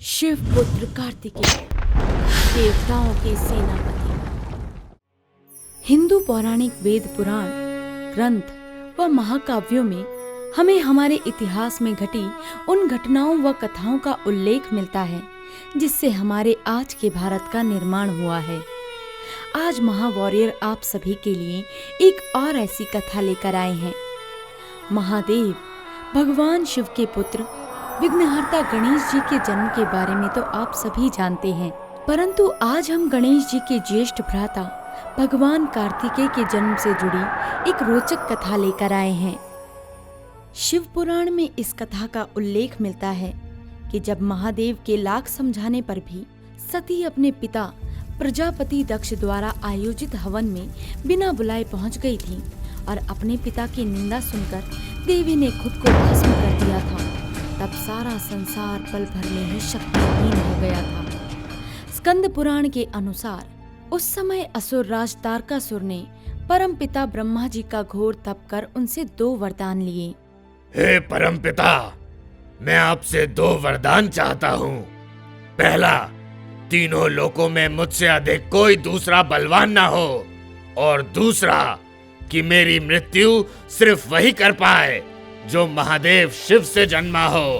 शिव पुत्र कार्तिकेय, देवताओं के सेनापति। हिंदू पौराणिक वेद पुराण ग्रंथ व महाकाव्यों में हमें हमारे इतिहास में घटी उन घटनाओं व कथाओं का उल्लेख मिलता है जिससे हमारे आज के भारत का निर्माण हुआ है। आज महावॉरियर आप सभी के लिए एक और ऐसी कथा लेकर आए हैं। महादेव भगवान शिव के पुत्र विघ्नहर्ता गणेश जी के जन्म के बारे में तो आप सभी जानते हैं, परंतु आज हम गणेश जी के ज्येष्ठ भ्राता भगवान कार्तिकेय के जन्म से जुड़ी एक रोचक कथा लेकर आए हैं। शिव पुराण में इस कथा का उल्लेख मिलता है कि जब महादेव के लाख समझाने पर भी सती अपने पिता प्रजापति दक्ष द्वारा आयोजित हवन में बिना बुलाए पहुंच गई थी और अपने पिता की निंदा सुनकर देवी ने खुद को भस्म कर दिया था, तब सारा संसार पल भर में ही शक्तिहीन हो गया था। स्कंद पुराण के अनुसार उस समय असुर राज तारकासुर ने परम पिता ब्रह्मा जी का घोर तप कर उनसे 2 वरदान लिए। हे परम पिता, मैं आपसे 2 वरदान चाहता हूँ। पहला, तीनों लोकों में मुझसे अधिक कोई दूसरा बलवान ना हो, और दूसरा कि मेरी मृत्यु सिर्फ वही कर पाए जो महादेव शिव से जन्मा हो।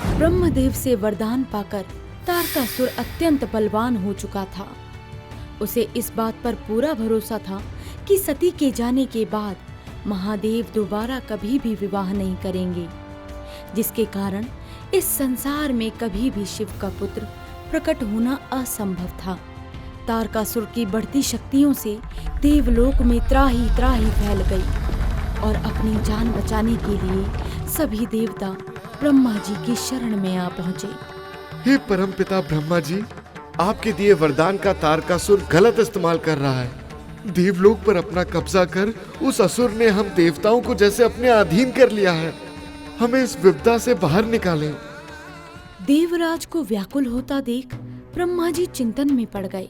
ब्रह्मदेव से वरदान पाकर तारकासुर अत्यंत बलवान हो चुका था। उसे इस बात पर पूरा भरोसा था कि सती के जाने के बाद महादेव दोबारा कभी भी विवाह नहीं करेंगे, जिसके कारण इस संसार में कभी भी शिव का पुत्र प्रकट होना असंभव था। तारकासुर की बढ़ती शक्तियों से देवलोक में त्राही फैल गई और अपनी जान बचाने के लिए सभी देवता ब्रह्मा जी की शरण में आ पहुंचे। हे परम पिता ब्रह्मा जी, आपके दिए वरदान का तारकासुर गलत इस्तेमाल कर रहा है। देवलोक पर अपना कब्जा कर उस असुर ने हम देवताओं को जैसे अपने अधीन कर लिया है। हमें इस विपदा से बाहर निकालें। देवराज को व्याकुल होता देख ब्रह्मा जी चिंतन में पड़ गए,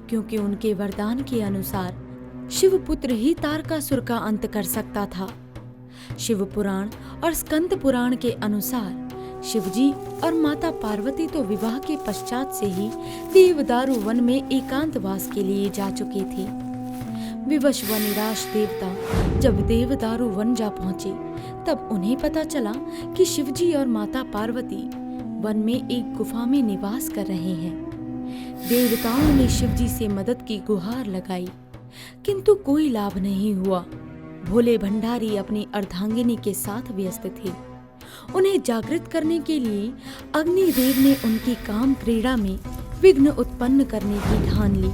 क्योंकि उनके वरदान के अनुसार शिव पुत्र ही तारकासुर का अंत कर सकता था। शिव पुराण और स्कंद पुराण के अनुसार शिवजी और माता पार्वती तो विवाह के पश्चात से ही देवदारू वन में एकांतवास के लिए जा चुके थे। विवश व निराश देवता जब देवदारू वन जा पहुंचे, तब उन्हें पता चला कि शिवजी और माता पार्वती वन में एक गुफा में निवास कर रहे हैं। देवताओं ने शिवजी से मदद की गुहार लगाई, किंतु कोई लाभ नहीं हुआ। भोले भंडारी अपनी अर्धांगिनी के साथ व्यस्त थे। उन्हें जागृत करने के लिए अग्निदेव ने उनकी काम क्रीड़ा में विघ्न उत्पन्न करने की ठान ली।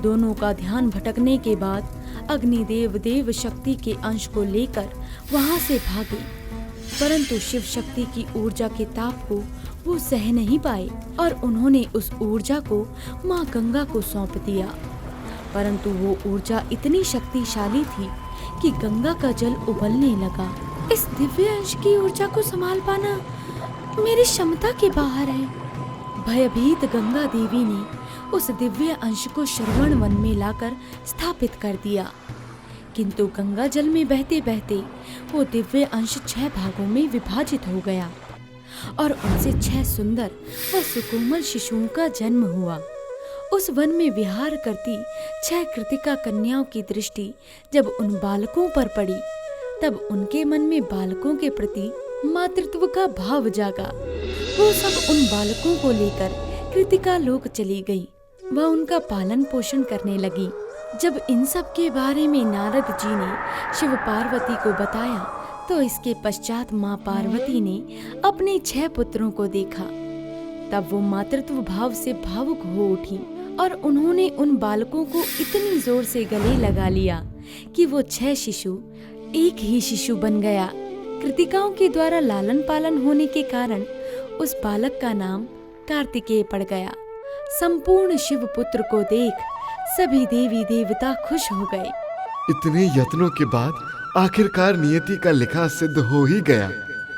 दोनों का ध्यान भटकने के बाद अग्निदेव देव शक्ति के अंश को लेकर वहां से भागे, परंतु शिव शक्ति की ऊर्जा के ताप को वो सह नहीं पाए और उन्होंने उस ऊर्जा को माँ गंगा को सौंप दिया। परंतु वो ऊर्जा इतनी शक्तिशाली थी कि गंगा का जल उबलने लगा। इस दिव्य अंश की ऊर्जा को संभाल पाना मेरी क्षमता के बाहर है। भयभीत गंगा देवी ने उस दिव्य अंश को श्रवण वन में लाकर स्थापित कर दिया, किंतु गंगा जल में बहते बहते वो दिव्य अंश 6 भागों में विभाजित हो गया और उनसे 6 सुंदर व सुकोमल शिशुओं का जन्म हुआ। उस वन में विहार करती 6 कृतिका कन्याओं की दृष्टि जब उन बालकों पर पड़ी, तब उनके मन में बालकों के प्रति मातृत्व का भाव जागा। वो सब उन बालकों को लेकर कृतिका लोक चली गई व उनका पालन पोषण करने लगी। जब इन सब के बारे में नारद जी ने शिव पार्वती को बताया, तो इसके पश्चात माँ पार्वती ने अपने 6 पुत्रों को देखा। तब वो मातृत्व भाव से भावुक हो उठी और उन्होंने उन बालकों को इतनी जोर से गले लगा लिया कि वो 6 शिशु एक ही शिशु बन गया। कृतिकाओं के द्वारा लालन पालन होने के कारण उस बालक का नाम कार्तिकेय पड़ गया। संपूर्ण शिव पुत्र को देख सभी देवी देवता खुश हो गए। इतने यत्नों के बाद आखिरकार नियति का लिखा सिद्ध हो ही गया।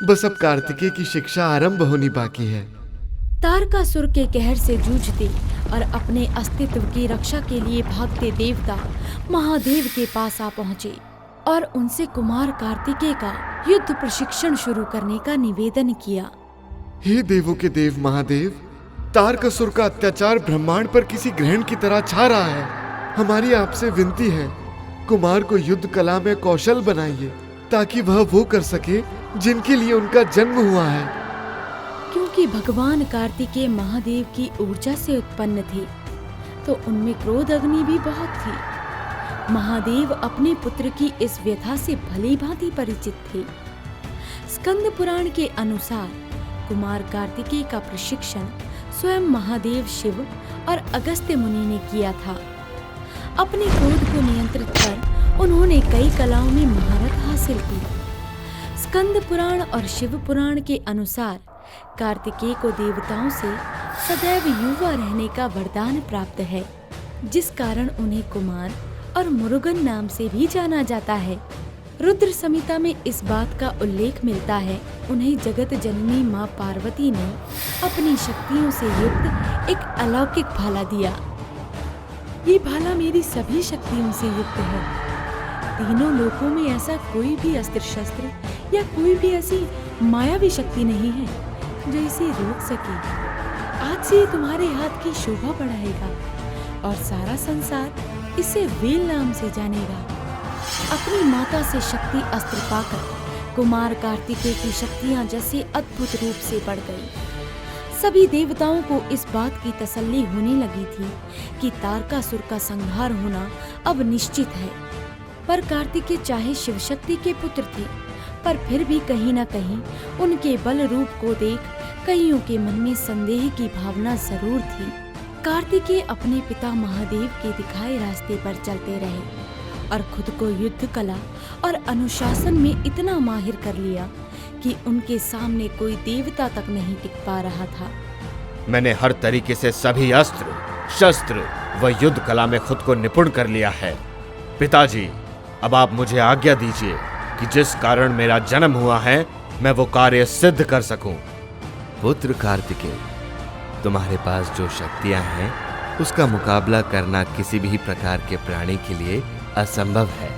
बस अब कार्तिकेय की शिक्षा आरंभ होनी बाकी है। तारकासुर के कहर से जूझते और अपने अस्तित्व की रक्षा के लिए भागते देवता महादेव के पास आ पहुंचे और उनसे कुमार कार्तिकेय का युद्ध प्रशिक्षण शुरू करने का निवेदन किया। हे देवों के देव महादेव, तारकासुर का अत्याचार ब्रह्मांड पर किसी ग्रहण की तरह छा रहा है। हमारी आपसे विनती है, कुमार को युद्ध कला में कौशल बनाइए ताकि वह वो कर सके जिनके लिए उनका जन्म हुआ है। क्योंकि भगवान कार्तिकेय महादेव की ऊर्जा से उत्पन्न थे, तो उनमें क्रोध अग्नि भी बहुत थी। महादेव अपने पुत्र की इस व्यथा से भली भांति परिचित थे। स्कंद पुराण के अनुसार कुमार कार्तिकेय का प्रशिक्षण स्वयं महादेव शिव और अगस्त्य मुनि ने किया था। अपने क्रोध को नियंत्रित कर उन्होंने कई कलाओं में महारत हासिल की। स्कंद पुराण और शिव पुराण के अनुसार कार्तिकेय को देवताओं से सदैव युवा रहने का वरदान प्राप्त है, जिस कारण उन्हें कुमार और मुरुगन नाम से भी जाना जाता है। रुद्र संहिता में इस बात का उल्लेख मिलता है। उन्हें जगत जननी माँ पार्वती ने अपनी शक्तियों से युक्त एक अलौकिक भाला दिया। ये भाला मेरी सभी शक्तियों से युक्त है। तीनों लोकों में ऐसा कोई भी अस्त्र शस्त्र या कोई भी ऐसी मायावी शक्ति नहीं है जो इसे रोक सके। आज से ये तुम्हारे हाथ की शोभा बढ़ाएगा और सारा संसार इसे वेल नाम से जानेगा। अपनी माता से शक्ति अस्त्र पाकर कुमार कार्तिकेय की शक्तियां जैसे अद्भुत रूप से बढ़ गई। सभी देवताओं को इस बात की तसल्ली होने लगी थी कि तारकासुर का संहार होना अब निश्चित है। पर कार्तिकेय चाहे शिव शक्ति के पुत्र थे, पर फिर भी कहीं न कहीं उनके बल रूप को देख कईयों के मन में संदेह की भावना जरूर थी। कार्तिकेय अपने पिता महादेव के दिखाए रास्ते पर चलते रहे और खुद को युद्ध कला और अनुशासन में इतना माहिर कर लिया कि उनके सामने कोई देवता तक नहीं टिक पा रहा था। मैंने हर तरीके से सभी अस्त्र, शस्त्र व युद्ध कला में खुद को निपुण कर लिया है। पिताजी, अब आप मुझे आज्ञा दीजिए कि जिस कारण मेरा जन्म हुआ है, मैं वो कार्य सिद्ध कर सकूं। पुत्र कार्तिकेय, तुम्हारे पास जो शक्तियां हैं, उसका मुकाबला करना किसी भी प्रकार के प्राणी के लिए असंभव है।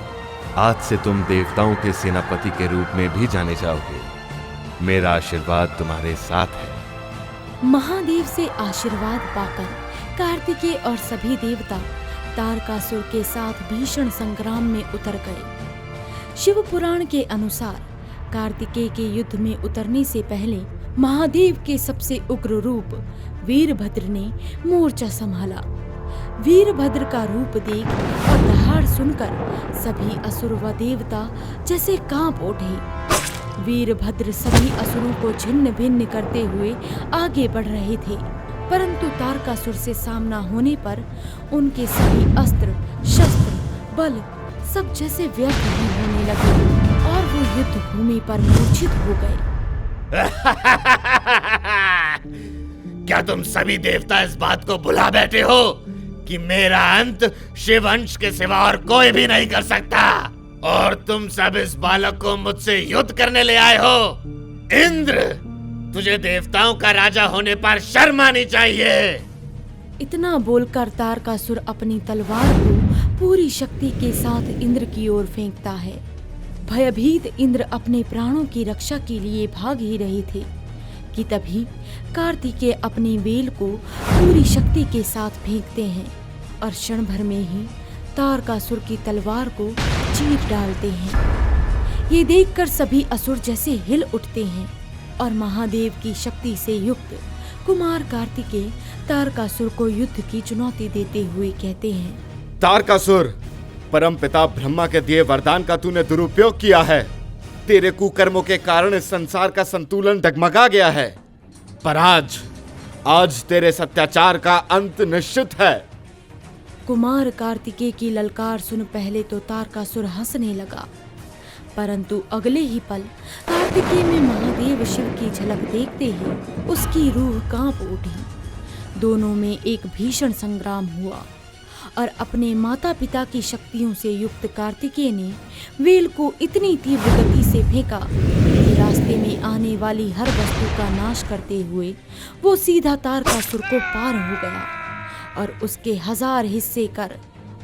आज से तुम देवताओं के सेनापति के रूप में भी जाने जाओगे। मेरा आशीर्वाद तुम्हारे साथ है। महादेव से आशीर्वाद पाकर कार्तिकेय और सभी देवता तारकासुर के साथ भीषण संग्राम में उतर गए। शिव पुराण के अनुसार कार्तिकेय के युद्ध में उतरने से पहले महादेव के सबसे उग्र रूप वीरभद्र ने मोर्चा संभाला। वीरभद्र का रूप देख और दहाड़ सुनकर सभी असुर व देवता जैसे कांप उठे। वीरभद्र सभी असुरों को छिन्न भिन्न करते हुए आगे बढ़ रहे थे, परंतु तारकासुर से सामना होने पर उनके सभी अस्त्र, शस्त्र, बल सब जैसे व्यर्थ ही होने लगे और वो युद्ध भूमि पर मूर्छित हो गए। क्या तुम सभी देवता इस बात को भुला बैठे हो कि मेरा अंत शिव अंश के सिवा और कोई भी नहीं कर सकता, और तुम सब इस बालक को मुझसे युद्ध करने ले आए हो? इंद्र, तुझे देवताओं का राजा होने पर शर्म आनी चाहिए। इतना बोलकर तारकासुर अपनी तलवार को पूरी शक्ति के साथ इंद्र की ओर फेंकता है। भयभीत इंद्र अपने प्राणों की रक्षा के लिए भाग ही रहे थे कि तभी कार्तिकेय अपनी वेल को पूरी शक्ति के साथ फेंकते हैं और क्षण भर में ही तारकासुर की तलवार को चीर डालते हैं। ये देखकर सभी असुर जैसे हिल उठते हैं और महादेव की शक्ति से युक्त कुमार कार्तिकेय तारकासुर को युद्ध की चुनौती देते हुए कहते हैं, तारकासुर, परम पिता ब्रह्मा के दिए वरदान का तूने दुरुपयोग किया है। तेरे कुकर्मों के कारण इस संसार का संतुलन डगमगा गया है। पर आज तेरे सत्याचार का अंत निश्चित है। कुमार कार्तिकेय की ललकार सुन पहले तो तारकासुर हंसने लगा, परंतु अगले ही पल कार्तिकेय में महादेव शिव की झलक देखते ही उसकी रूह कांप उठी। दोनों में एक भीषण संग्राम हुआ और अपने माता पिता की शक्तियों से युक्त कार्तिकेय ने वेल को इतनी तीव्र गति से फेंका कि रास्ते में आने वाली हर वस्तु का नाश करते हुए वो सीधा तारकासुर को पार हो गया और उसके 1000 हिस्से कर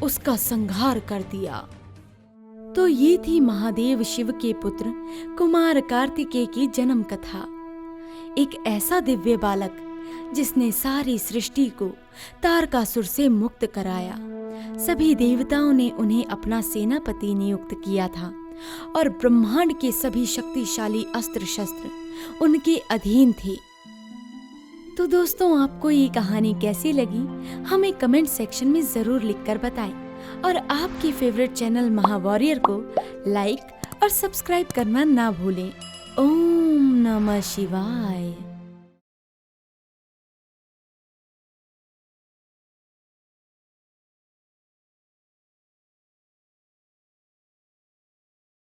उसका संहार कर दिया। तो ये थी महादेव शिव के पुत्र कुमार कार्तिकेय की जन्म कथा। एक ऐसा दिव्य बालक जिसने सारी सृष्टि को तारकासुर से मुक्त कराया। सभी देवताओं ने उन्हें अपना सेनापति नियुक्त किया था और ब्रह्मांड के सभी शक्तिशाली अस्त्र शस्त्र उनके अधीन थे। तो दोस्तों, आपको ये कहानी कैसी लगी हमें कमेंट सेक्शन में जरूर लिखकर बताएं और आपके फेवरेट चैनल महावॉरियर को लाइक और सब्सक्राइब करना ना भूलें। ओम नमः शिवाय।